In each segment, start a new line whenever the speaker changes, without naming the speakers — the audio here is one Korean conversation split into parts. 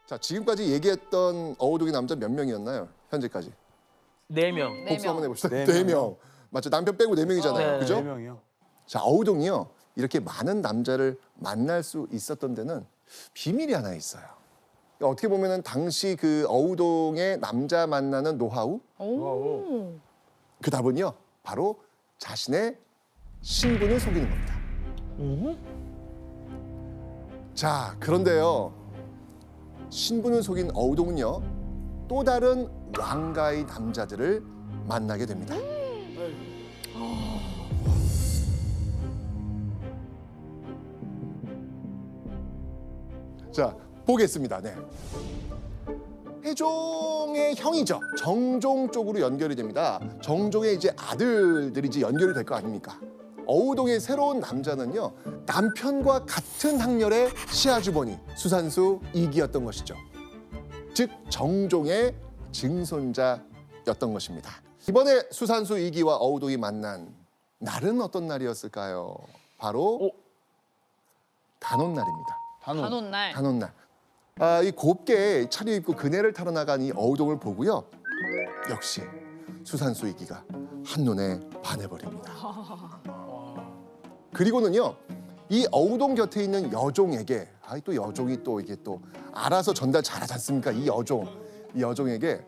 자, 지금까지 얘기했던 어우동의 남자 몇 명이었나요? 현재까지.
4명.
복수 한번 해봅시다.
네
4명. 맞죠? 남편 빼고 4명이잖아요.
네.
그죠?
4명이요.
자, 어우동이요. 이렇게 많은 남자를 만날 수 있었던 데는 비밀이 하나 있어요. 그러니까 어떻게 보면은 당시 그 어우동의 남자 만나는 노하우,
오.
그 답은요. 바로 자신의 신분을 속이는 겁니다. 자, 그런데요. 신분을 속인 어우동은요. 또 다른 왕가의 남자들을 만나게 됩니다. 자, 보겠습니다. 네. 태종의 형이죠. 정종 쪽으로 연결이 됩니다. 정종의 이제 아들들이 이제 연결이 될 거 아닙니까? 어우동의 새로운 남자는요. 남편과 같은 학렬의 시아주버니 수산수 이기였던 것이죠. 즉 정종의 증손자였던 것입니다. 이번에 수산수 이기와 어우동이 만난 날은 어떤 날이었을까요? 바로 단오날입니다.
단오날.
단오날. 이 곱게 차려입고 그네를 타러 나간 이 어우동을 보고요. 역시 수산수 이기가 한눈에 반해버립니다. 그리고는요. 이 어우동 곁에 있는 여종에게 또 여종이 또 이게 또 알아서 전달 잘하지 않습니까? 이 여종에게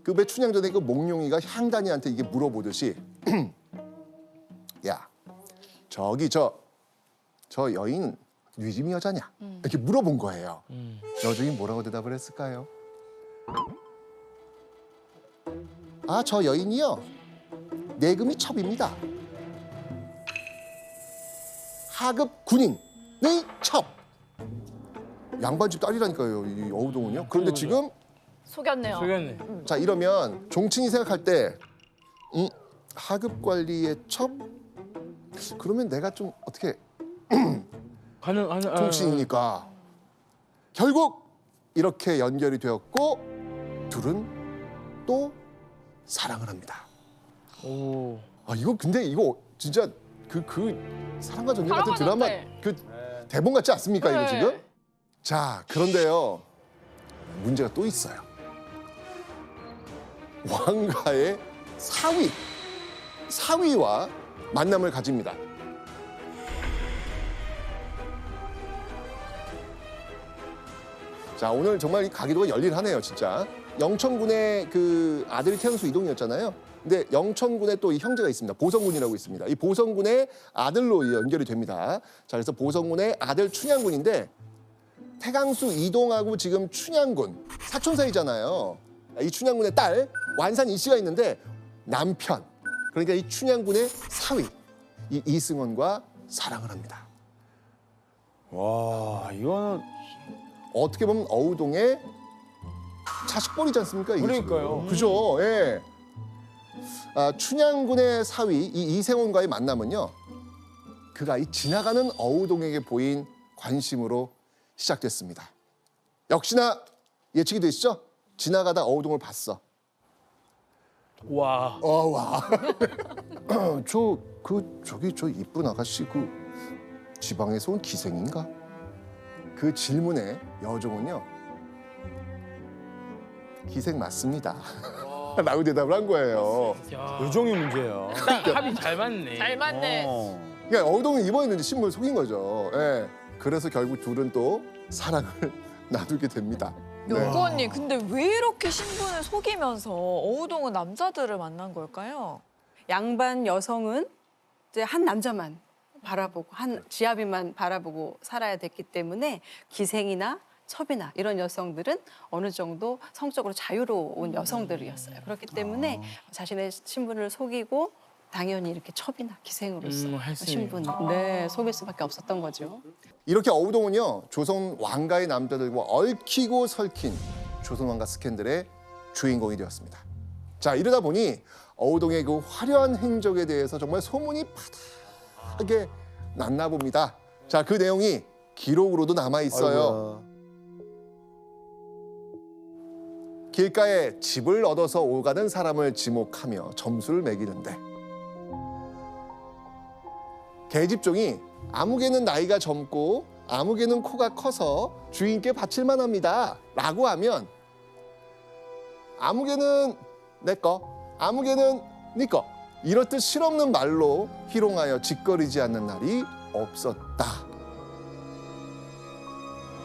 그 춘향전에 그 몽룡이가 향단이한테 이게 물어보듯이 야 저기 저 여인 뉘짐이 여자냐? 이렇게 물어본 거예요. 여종이 뭐라고 대답을 했을까요? 저 여인이요. 내금이 첩입니다. 하급 군인의 첩. 양반집 딸이라니까요. 이 어우동은요. 그런데 지금
속였네요.
속였네.
자 이러면 종친이 생각할 때 하급 관리의 첩? 그러면 내가 좀 어떻게
하는
종친이니까 결국 이렇게 연결이 되었고 둘은 또 사랑을 합니다.
오.
이거 근데 이거 진짜 그 사랑과 전쟁 같은 드라마
사랑하는데.
그 대본 같지 않습니까 이거
네.
지금? 자 그런데요 문제가 또 있어요. 왕가의 사위와 만남을 가집니다. 자 오늘 정말 이 가기도가 열일하네요 진짜. 영천군의 그 아들이 태양수 이동이었잖아요. 근데 영천군에 또 이 형제가 있습니다. 보성군이라고 있습니다. 이 보성군의 아들로 연결이 됩니다. 자 그래서 보성군의 아들 춘향군인데 태강수 이동하고 지금 춘향군 사촌 사이잖아요. 이 춘향군의 딸 완산 이씨가 있는데 남편 그러니까 이 춘향군의 사위 이 이승원과 사랑을 합니다.
와, 이거는
어떻게 보면 어우동의 자식벌이지 않습니까? 이게
그러니까요.
지금. 그죠? 예. 춘향군의 사위 이 이생원과의 만남은요. 그가 이 지나가는 어우동에게 보인 관심으로 시작됐습니다. 역시나 예측이 되시죠? 지나가다 어우동을 봤어.
와.
와. 저기 저 이쁜 아가씨 그 지방에서 온 기생인가? 그 질문에 여종은요. 기생 맞습니다. 라고 대답을 한 거예요.
야.
요정이 문제야.
합이 잘 맞네.
잘 맞네.
그러니까 어우동은 이번에는 이제 신분을 속인 거죠. 예. 그래서 결국 둘은 또 사랑을 나누게 됩니다.
연구 언니, 근데 왜 이렇게 신분을 속이면서 어우동은 남자들을 만난 걸까요?
양반 여성은 이제 한 남자만 바라보고 한 지아비만 바라보고 살아야 됐기 때문에 기생이나 첩이나 이런 여성들은 어느 정도 성적으로 자유로운 여성들이었어요. 그렇기 때문에 자신의 신분을 속이고 당연히 이렇게 첩이나 기생으로서
할수
신분 속일 수밖에 없었던 거죠.
이렇게 어우동은요 조선 왕가의 남자들과 얽히고 설킨 조선 왕가 스캔들의 주인공이 되었습니다. 자 이러다 보니 어우동의 그 화려한 행적에 대해서 정말 소문이 파다하게 났나 봅니다. 자 그 내용이 기록으로도 남아 있어요.
아이고야.
길가에 집을 얻어서 오가는 사람을 지목하며 점수를 매기는데 계집종이 아무 개는 나이가 젊고 아무개는 코가 커서 주인께 바칠만 합니다. 라고 하면 아무개는 내 거, 아무개는 네 거. 이렇듯 실없는 말로 희롱하여 짓거리지 않는 날이 없었다.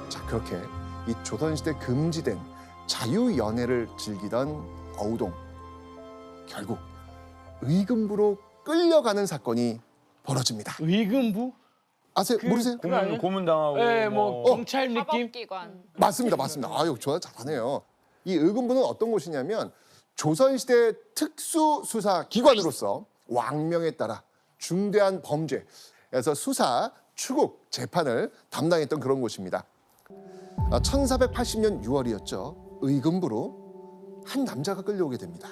자, 그렇게 이 조선시대 금지된 자유연애를 즐기던 어우동. 결국 의금부로 끌려가는 사건이 벌어집니다.
의금부?
아세요? 모르세요?
그거 아니에요?
고문당하고.
네, 뭐 경찰 느낌?
사법기관.
맞습니다, 맞습니다. 아유, 좋아, 잘하네요. 이 의금부는 어떤 곳이냐면 조선시대 특수수사기관으로서 왕명에 따라 중대한 범죄에서 수사, 추국, 재판을 담당했던 그런 곳입니다. 1480년 6월이었죠. 의금부로 한 남자가 끌려오게 됩니다.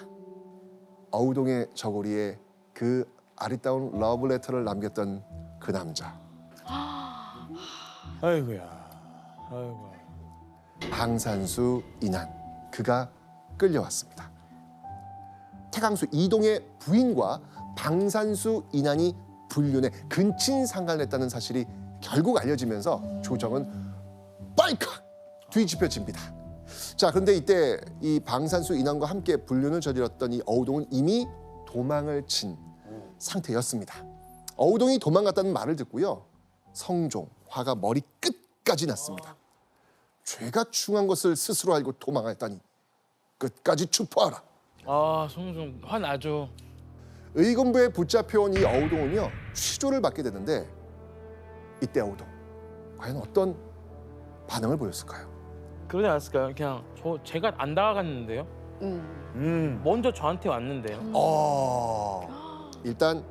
어우동의 저고리에 그 아리따운 러브레터를 남겼던 그 남자.
아이고야. 아이고.
방산수 인한. 그가 끌려왔습니다. 태강수 이동의 부인과 방산수 인한이 불륜에 근친상간했다는 사실이 결국 알려지면서 조정은 빨칵 뒤집혀집니다. 자, 그런데 이때 이 방산수 인한과 함께 불륜을 저질렀던 이 어우동은 이미 도망을 친 상태였습니다. 어우동이 도망갔다는 말을 듣고요. 성종, 화가 머리 끝까지 났습니다. 죄가 중한 것을 스스로 알고 도망했다니 끝까지 추포하라.
아, 송송 화나죠.
의금부에 붙잡혀온 이 어우동은요. 취조를 받게 되는데 이때 어우동 과연 어떤 반응을 보였을까요?
그러지 않았을까요? 그냥 제가 안 다가갔는데요. 먼저 저한테 왔는데요.
일단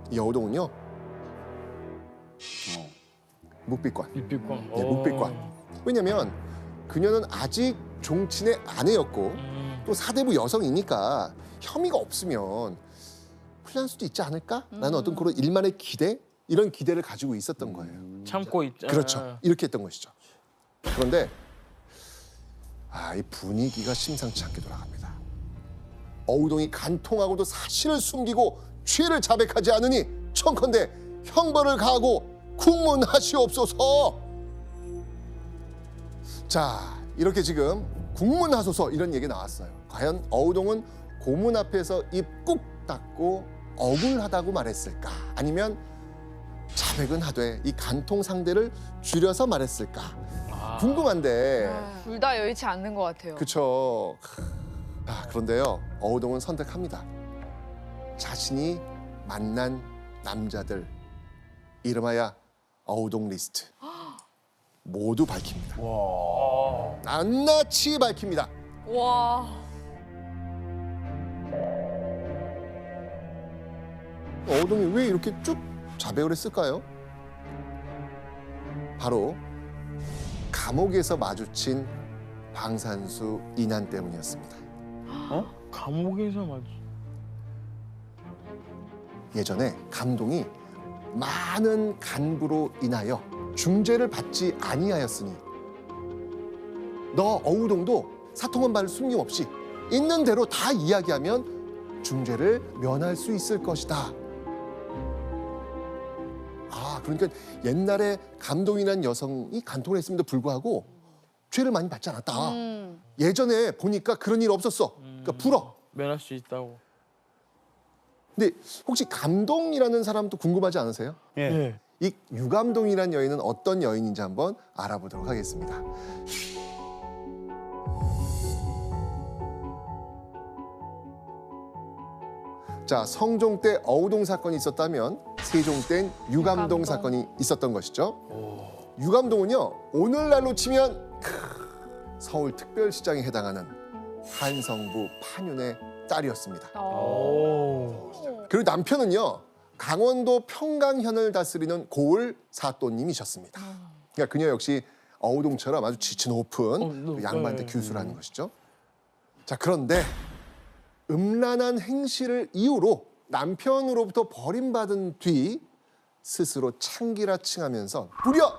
이 어우동은요. 묵비권.
입비권.
네, 묵비권. 왜냐면 그녀는 아직 종친의 아내였고 또 사대부 여성이니까 혐의가 없으면 풀릴 수도 있지 않을까라는 어떤 그런 일만의 기대, 이런 기대를 가지고 있었던 거예요.
참고 있자.
그렇죠. 이렇게 했던 것이죠. 그런데 이 분위기가 심상치 않게 돌아갑니다. 어우동이 간통하고도 사실을 숨기고 죄를 자백하지 않으니 청컨대 형벌을 가하고 국문하시옵소서. 자, 이렇게 지금 국문하소서 이런 얘기 나왔어요. 과연 어우동은 고문 앞에서 입 꾹 닫고 억울하다고 말했을까? 아니면 자백은 하되 이 간통 상대를 줄여서 말했을까? 궁금한데.
둘 다 여의치 않는 것 같아요.
그쵸. 그런데요. 어우동은 선택합니다. 자신이 만난 남자들 이름하여 어우동 리스트 모두 밝힙니다. 낱낱이 밝힙니다.
와.
어우동이 왜 이렇게 쭉 자백을 했을까요? 바로 감옥에서 마주친 방산수 인한 때문이었습니다.
감옥에서 맞.
예전에 감동이 많은 간부로 인하여 중죄를 받지 아니하였으니 너 어우동도 사통한 바를 숨김없이 있는 대로 다 이야기하면 중죄를 면할 수 있을 것이다. 그러니까 옛날에 감동이라는 여성이 간통을 했음에도 불구하고 죄를 많이 받지 않았다. 예전에 보니까 그런 일 없었어. 그러니까 불어.
면할 수 있다고.
근데 혹시 감동이라는 사람도 궁금하지 않으세요?
예.
네.
이 유감동이라는 여인은 어떤 여인인지 한번 알아보도록 하겠습니다. 자, 성종 때 어우동 사건이 있었다면 세종 땐 유감동 사건이 있었던 것이죠. 유감동은요, 오늘날로 치면 서울특별시장에 해당하는 한성부 판윤의 딸이었습니다.
오.
그리고 남편은요, 강원도 평강현을 다스리는 고을 사또님이셨습니다. 그러니까 그녀 역시 어우동처럼 아주 지치 높은 그 양반대 규수라는 것이죠. 자, 그런데 음란한 행실을 이유로 남편으로부터 버림받은 뒤 스스로 창기라 칭하면서 무려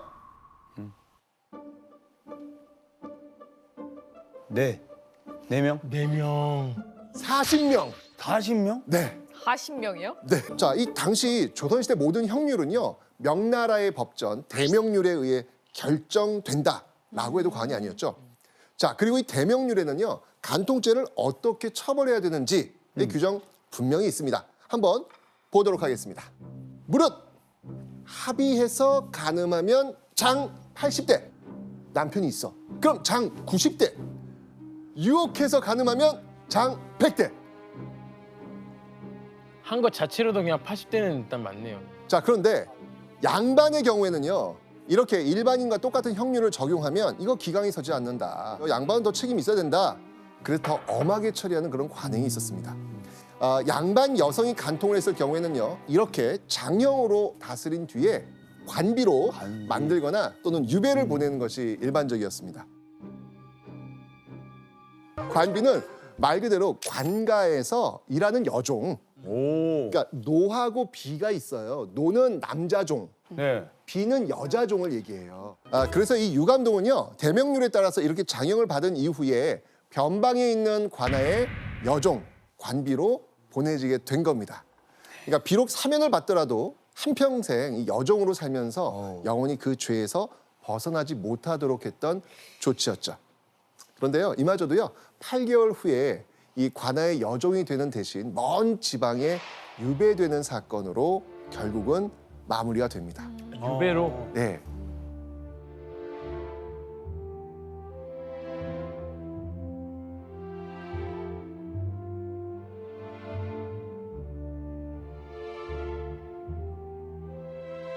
네. 4명?
4명.
40명.
40명?
네.
40명이요?
네. 자, 이 당시 조선시대 모든 형률은요, 명나라의 법전 대명률에 의해 결정된다라고 해도 과언이 아니었죠. 자, 그리고 이 대명률에는요, 간통죄를 어떻게 처벌해야 되는지의 규정 분명히 있습니다. 한번 보도록 하겠습니다. 무릇 합의해서 간음하면 장 80대, 남편이 있어. 그럼 장 90대, 유혹해서 간음하면 장 100대.
한 것 자체로도 그냥 80대는 일단 맞네요.
자, 그런데 양반의 경우에는요, 이렇게 일반인과 똑같은 형률을 적용하면 이거 기강이 서지 않는다. 양반은 더 책임이 있어야 된다. 그래서 더 엄하게 처리하는 그런 관행이 있었습니다. 양반 여성이 간통을 했을 경우에는요, 이렇게 장형으로 다스린 뒤에 관비로 만들거나 또는 유배를 보내는 것이 일반적이었습니다. 관비는 말 그대로 관가에서 일하는 여종,
오.
그러니까 노하고 비가 있어요. 노는 남자종,
네.
비는 여자종을 얘기해요. 그래서 이 유감동은요, 대명률에 따라서 이렇게 장형을 받은 이후에 변방에 있는 관아의 여종, 관비로 보내지게 된 겁니다. 그러니까 비록 사면을 받더라도 한평생 이 여종으로 살면서 영원히 그 죄에서 벗어나지 못하도록 했던 조치였죠. 그런데요, 이마저도요, 8개월 후에 이 관아의 여종이 되는 대신 먼 지방에 유배되는 사건으로 결국은 마무리가 됩니다.
유배로.
네.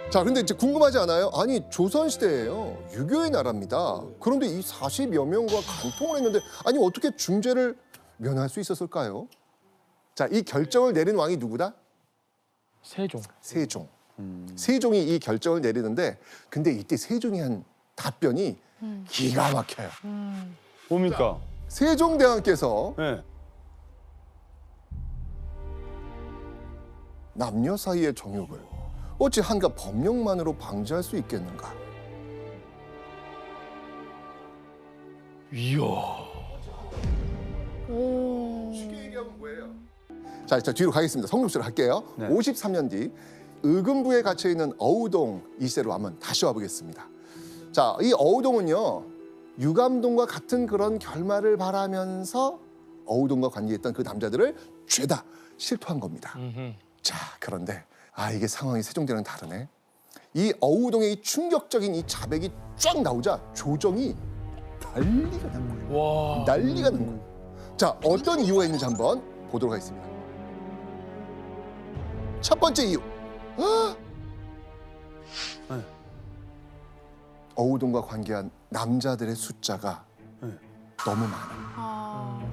자, 근데 이제 궁금하지 않아요? 아니, 조선시대예요. 유교의 나라입니다. 그런데 이 40여 명과 간통을 했는데 아니, 어떻게 중죄를 면할 수 있었을까요? 자, 이 결정을 내린 왕이 누구다?
세종.
세종. 세종이 이 결정을 내리는데 근데 이때 세종이 한 답변이 기가 막혀요.
뭡니까?
세종대왕께서
네.
남녀 사이의 정욕을 어찌 한가 법령만으로 방지할 수 있겠는가?
이야.
쉽게 얘기하면 뭐예요? 자, 뒤로 가겠습니다. 성급수를 할게요.
네.
53년 뒤 의금부에 갇혀 있는 어우동 이세로 한번 다시 와보겠습니다. 자, 이 어우동은요, 유감동과 같은 그런 결말을 바라면서 어우동과 관계했던 그 남자들을 죄다 실토한 겁니다. 자, 그런데 이게 상황이 세종대랑 다르네. 이 어우동의 이 충격적인 이 자백이 쫙 나오자 조정이 난리가 난 거예요.
와.
난리가 난 거예요. 자, 어떤 이유가 있는지 한번 보도록 하겠습니다. 첫 번째 이유.
네.
어우동과 관계한 남자들의 숫자가
네.
너무 많아요.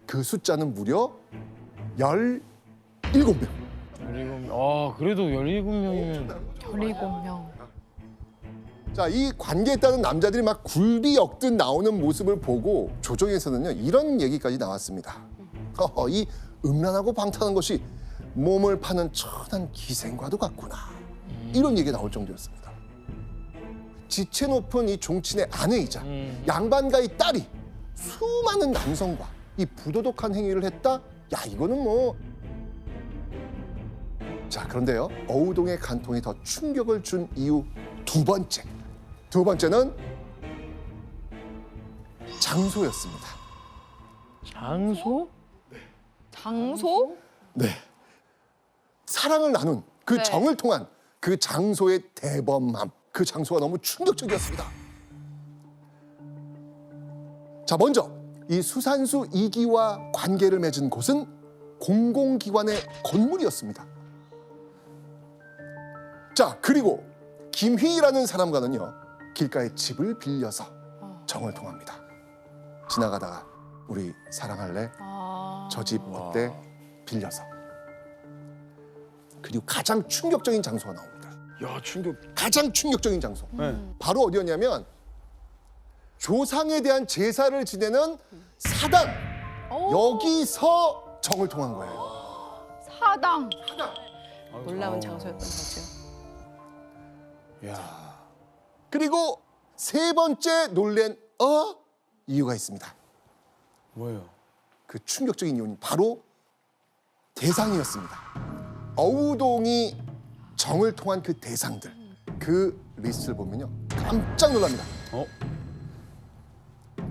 그 숫자는 무려 17명.
17명. 그래도 17명이면
17명.
자, 이 관계에 따른 남자들이 막 굴비 엮듯 나오는 모습을 보고 조정에서는요, 이런 얘기까지 나왔습니다. 이 음란하고 방탕한 것이 몸을 파는 천한 기생과도 같구나. 이런 얘기가 나올 정도였습니다. 지체 높은 이 종친의 아내이자 양반가의 딸이 수많은 남성과 이 부도덕한 행위를 했다? 야, 이거는 뭐. 자, 그런데요, 어우동의 간통이 더 충격을 준 이유 두 번째는 장소였습니다.
장소?
장소?
네. 사랑을 나눈 그
네.
정을 통한 그 장소의 대범함, 그 장소가 너무 충격적이었습니다. 자, 먼저 이 수산수 2기와 관계를 맺은 곳은 공공기관의 건물이었습니다. 자, 그리고 김휘라는 사람과는요, 길가에 집을 빌려서 정을 통합니다. 지나가다가 우리 사랑할래? 저 집 어때? 빌려서. 그리고 가장 충격적인 장소가 나옵니다.
야, 충격.
가장 충격적인 장소.
네.
바로 어디였냐면 조상에 대한 제사를 지내는 사당. 여기서 정을 통한 거예요.
사당.
놀라운 장소였던 거죠.
야.
그리고 세 번째 놀란 이유가 있습니다.
뭐예요?
그 충격적인 이유는 바로 대상이었습니다. 어우동이 정을 통한 그 대상들, 그 리스트를 보면요 깜짝 놀랍니다.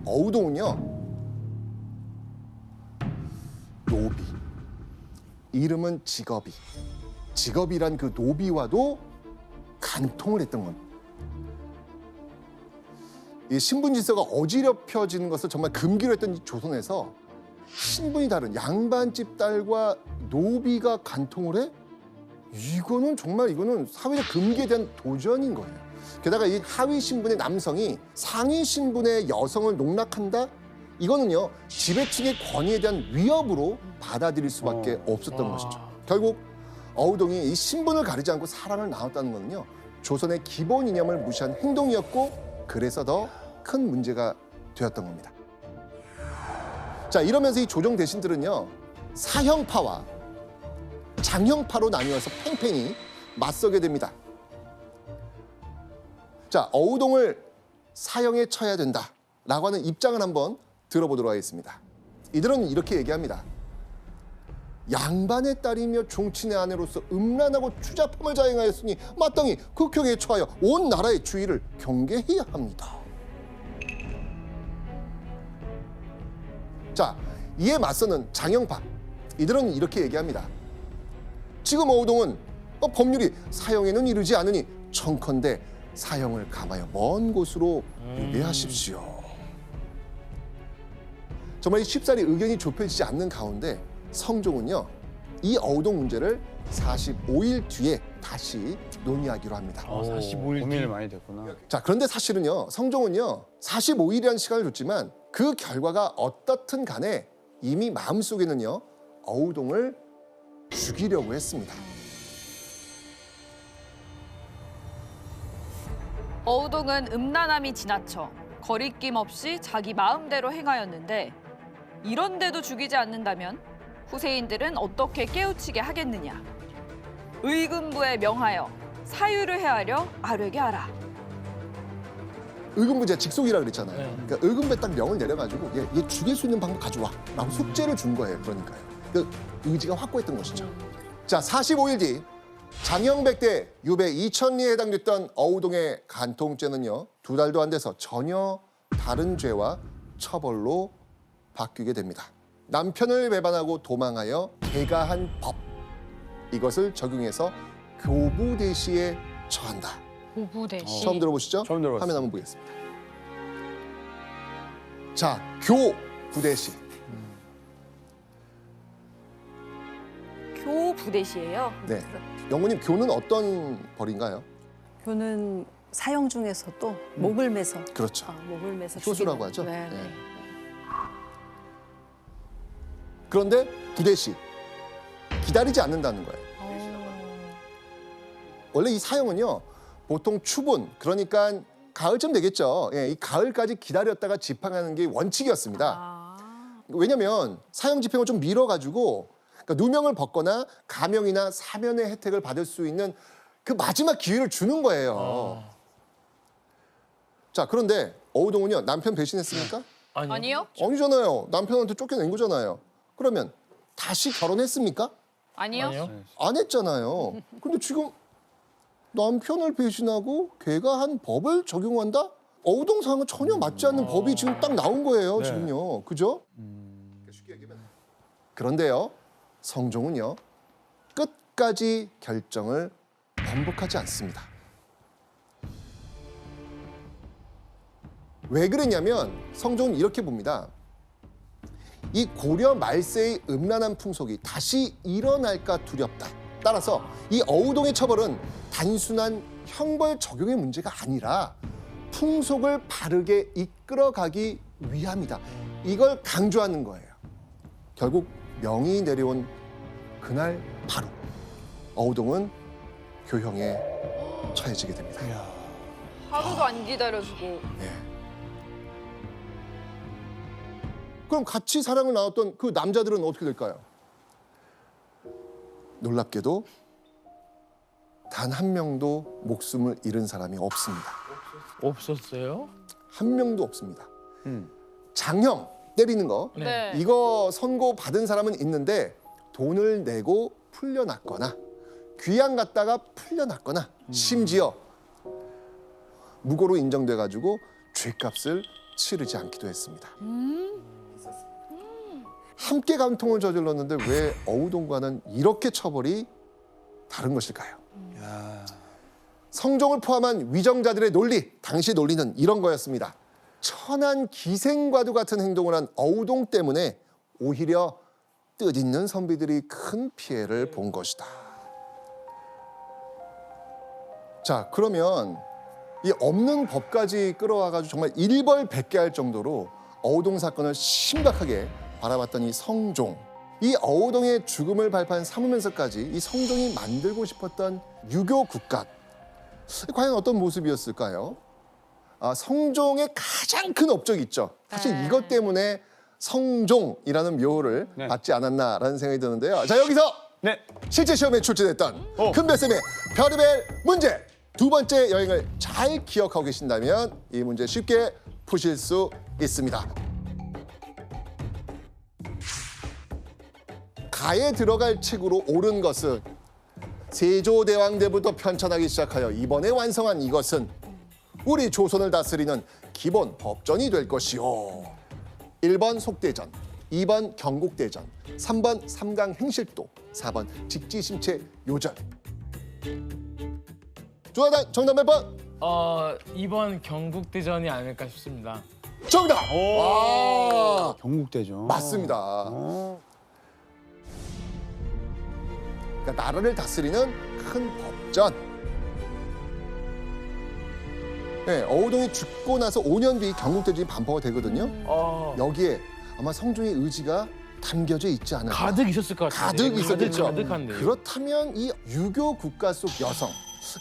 어우동은요 노비, 이름은 직업이, 직업이란 그 노비와도 간통을 했던 겁니다. 이 신분 질서가 어지럽혀지는 것을 정말 금기로 했던 이 조선에서 신분이 다른 양반집 딸과 노비가 간통을 해? 이거는 정말 이거는 사회적 금기에 대한 도전인 거예요. 게다가 이 하위 신분의 남성이 상위 신분의 여성을 농락한다? 이거는요 지배층의 권위에 대한 위협으로 받아들일 수밖에 없었던 것이죠. 결국 어우동이 이 신분을 가리지 않고 사랑을 나눴다는 것은요 조선의 기본 이념을 무시한 행동이었고 그래서 더 큰 문제가 되었던 겁니다. 자, 이러면서 이 조정 대신들은요 사형파와 장형파로 나뉘어서 팽팽히 맞서게 됩니다. 자, 어우동을 사형에 처해야 된다라고 하는 입장을 한번 들어보도록 하겠습니다. 이들은 이렇게 얘기합니다. 양반의 딸이며 종친의 아내로서 음란하고 추잡함을 자행하였으니 마땅히 극형에 처하여 온 나라의 주의를 경계해야 합니다. 자, 이에 맞서는 장형파, 이들은 이렇게 얘기합니다. 지금 어우동은 법률이 사형에는 이르지 않으니 청컨대 사형을 감하여 먼 곳으로 유배하십시오. 정말 이 쉽사리 의견이 좁혀지지 않는 가운데 성종은요 이 어우동 문제를 45일 뒤에 다시 논의하기로 합니다.
45일 고민을 많이 됐구나.
자, 그런데 사실은요 성종은요 45일이라는 시간을 줬지만 그 결과가 어떻든 간에 이미 마음속에는요 어우동을 죽이려고 했습니다.
어우동은 음란함이 지나쳐 거리낌 없이 자기 마음대로 행하였는데 이런데도 죽이지 않는다면 후세인들은 어떻게 깨우치게 하겠느냐. 의금부에 명하여 사유를 해하려 아뢰게 하라.
의금부 제가 직속이라 그랬잖아요.
네.
그러니까 의금부에 딱 명을 내려가지고 얘 죽일 수 있는 방법 가져와 라고 숙제를 준 거예요. 그러니까요. 그 의지가 확고했던 것이죠. 자, 45일 뒤 장형백대 유배 2,000리에 해당됐던 어우동의 간통죄는요 2달도 안 돼서 전혀 다른 죄와 처벌로 바뀌게 됩니다. 남편을 배반하고 도망하여 개가한 법, 이것을 적용해서 교부대시에 처한다.
고부대시.
처음 들어보시죠?
처음 들어봤어요.
화면 한번 보겠습니다. 자, 교부대시.
교부대시예요.
네. 영모님, 교는 어떤 벌인가요?
교는 사형 중에서도 목을 매서
그렇죠.
목을 매서
효수라고
죽이는.
하죠.
네.
네. 그런데 부대시 기다리지 않는다는 거예요. 원래 이 사형은요 보통 추분, 그러니까 가을쯤 되겠죠. 예, 이 가을까지 기다렸다가 집행하는 게 원칙이었습니다. 왜냐하면 사형 집행을 좀 미뤄가지고 그러니까 누명을 벗거나 감형이나 사면의 혜택을 받을 수 있는 그 마지막 기회를 주는 거예요. 자, 그런데 어우동은요 남편 배신했습니까?
아니요?
아니잖아요. 남편한테 쫓겨낸 거잖아요. 그러면 다시 결혼했습니까?
아니요?
아니요?
안 했잖아요. 근데 지금 남편을 배신하고 걔가 한 법을 적용한다? 어우동 상황은 전혀 맞지 않는 법이 지금 딱 나온 거예요.
네.
지금요. 그죠? 그런데요. 성종은요. 끝까지 결정을 번복하지 않습니다. 왜 그랬냐면 성종은 이렇게 봅니다. 이 고려 말세의 음란한 풍속이 다시 일어날까 두렵다. 따라서 이 어우동의 처벌은 단순한 형벌 적용의 문제가 아니라 풍속을 바르게 이끌어가기 위함이다. 이걸 강조하는 거예요. 결국 명이 내려온 그날 바로 어우동은 교형에 처해지게 됩니다.
하루도 안 기다려주고.
예. 그럼 같이 사랑을 나눴던 그 남자들은 어떻게 될까요? 놀랍게도 단 한 명도 목숨을 잃은 사람이 없습니다.
없었어요?
한 명도 없습니다. 장형 때리는 거
네.
이거 선고 받은 사람은 있는데 돈을 내고 풀려났거나 귀양 갔다가 풀려났거나 심지어 무고로 인정돼가지고 죄값을 치르지 않기도 했습니다. 함께 간통을 저질렀는데 왜 어우동과는 이렇게 처벌이 다른 것일까요?
야.
성종을 포함한 위정자들의 논리, 당시 논리는 이런 거였습니다. 천한 기생과도 같은 행동을 한 어우동 때문에 오히려 뜻있는 선비들이 큰 피해를 본 것이다. 자, 그러면 이 없는 법까지 끌어와가지고 정말 일벌백계할 정도로 어우동 사건을 심각하게 바라봤던 이 성종. 이 어우동의 죽음을 발판 삼으면서까지 이 성종이 만들고 싶었던 유교 국가. 과연 어떤 모습이었을까요? 성종의 가장 큰 업적이 있죠. 사실
네.
이것 때문에 성종이라는 묘호를
네.
받지 않았나라는 생각이 드는데요. 자, 여기서
네.
실제 시험에 출제됐던 큰별쌤의 별의별 문제 두 번째 여행을 잘 기억하고 계신다면 이 문제 쉽게 푸실 수 있습니다. 가에 들어갈 책으로 옳은 것은 세조대왕 때부터 편찬하기 시작하여 이번에 완성한 이것은 우리 조선을 다스리는 기본 법전이 될 것이요. 1번 속대전, 2번 경국대전, 3번 삼강행실도, 4번 직지심체 요절. 조하단 정답 몇 번?
2번 경국대전이 아닐까 싶습니다.
정답!
오.
와,
경국대전.
맞습니다. 그러니까 나라를 다스리는 큰 법전. 네, 어우동이 죽고 나서 5년 뒤 경국대전이 반포가 되거든요. 여기에 아마 성종의 의지가 담겨져 있지 않을까.
가득 있었을 것 같아요.
가득 있었겠죠.
가득한데.
그렇다면 이 유교 국가 속 여성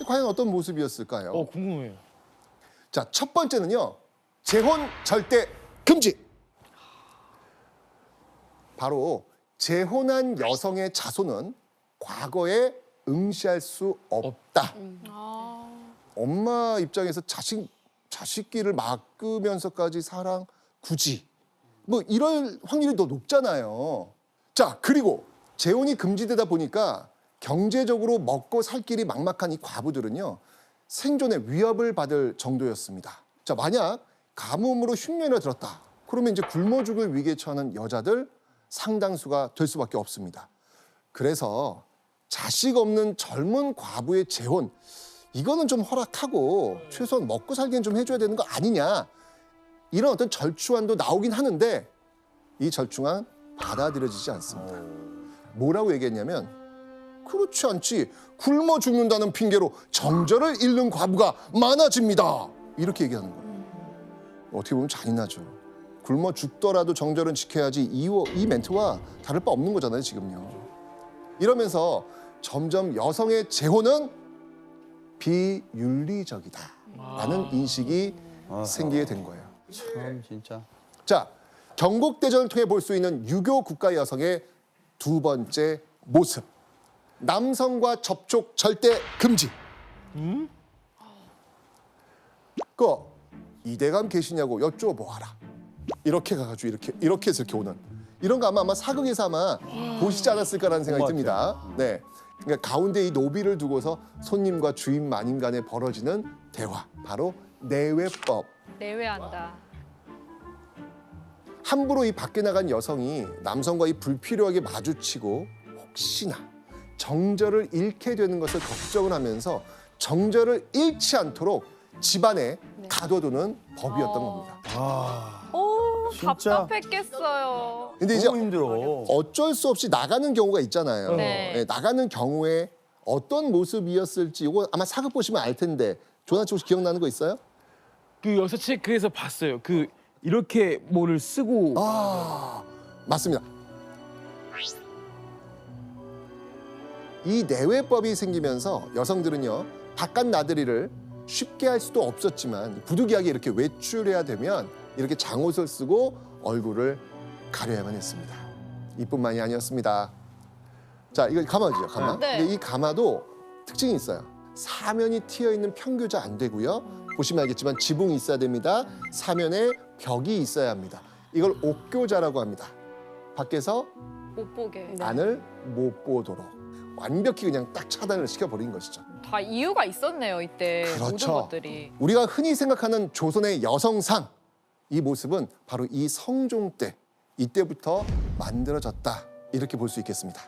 과연 어떤 모습이었을까요?
궁금해요.
자, 첫 번째는요. 재혼 절대 금지. 바로 재혼한 여성의 자손은 과거에 응시할 수 없다. 엄마 입장에서 자식끼를 맡으면서까지 사랑 굳이 뭐 이럴 확률이 더 높잖아요. 자, 그리고 재혼이 금지되다 보니까 경제적으로 먹고 살 길이 막막한 이 과부들은요. 생존에 위협을 받을 정도였습니다. 자, 만약 가뭄으로 흉년에 들었다. 그러면 이제 굶어 죽을 위기에 처하는 여자들 상당수가 될 수밖에 없습니다. 그래서 자식 없는 젊은 과부의 재혼 이거는 좀 허락하고 최소한 먹고 살기는 좀 해줘야 되는 거 아니냐. 이런 어떤 절충안도 나오긴 하는데 이 절충안 받아들여지지 않습니다. 뭐라고 얘기했냐면 그렇지 않지. 굶어 죽는다는 핑계로 정절을 잃는 과부가 많아집니다. 이렇게 얘기하는 거예요. 어떻게 보면 잔인하죠. 굶어 죽더라도 정절은 지켜야지 이 멘트와 다를 바 없는 거잖아요, 지금요. 이러면서 점점 여성의 재혼은 비윤리적이다라는 인식이 생기게 된 거예요.
참 진짜.
자, 경국대전을 통해 볼 수 있는 유교 국가 여성의 두 번째 모습. 남성과 접촉 절대 금지. 그 이대감 계시냐고 여쭤보아라. 이렇게 가가지고 이렇게 해서 이렇게 오는. 이런 거 아마 사극에서 아마 보시지 않았을까라는 생각이 듭니다. 네. 그러니까 가운데 이 노비를 두고서 손님과 주인 마님 간에 벌어지는 대화. 바로 내외법.
내외한다.
함부로 이 밖에 나간 여성이 남성과 이 불필요하게 마주치고 혹시나 정절을 잃게 되는 것을 걱정을 하면서 정절을 잃지 않도록 집안에 가둬두는 법이었던 겁니다.
오,
진짜?
답답했겠어요.
근데 이제
너무 힘들어.
어쩔 수 없이 나가는 경우가 있잖아요.
네.
나가는 경우에 어떤 모습이었을지 이거 아마 사극 보시면 알 텐데 조나치 혹시 기억나는 거 있어요?
그 역사책에서 봤어요. 그 이렇게 뭐를 쓰고
맞습니다. 이 내외법이 생기면서 여성들은요 바깥 나들이를 쉽게 할 수도 없었지만 부득이하게 이렇게 외출해야 되면 이렇게 장옷을 쓰고 얼굴을 가려야만 했습니다. 이뿐만이 아니었습니다. 자, 이거 가마죠, 가마.
네.
근데 이 가마도 특징이 있어요. 사면이 튀어 있는 평교자 안 되고요. 보시면 알겠지만 지붕이 있어야 됩니다. 사면에 벽이 있어야 합니다. 이걸 옥교자라고 합니다. 밖에서
못 보게.
네.
안을 못 보도록 완벽히 그냥 딱 차단을 시켜버린 것이죠.
다 이유가 있었네요 이때 모든
그렇죠.
것들이.
우리가 흔히 생각하는 조선의 여성상, 이 모습은 바로 이 성종 때, 이때부터 만들어졌다, 이렇게 볼 수 있겠습니다.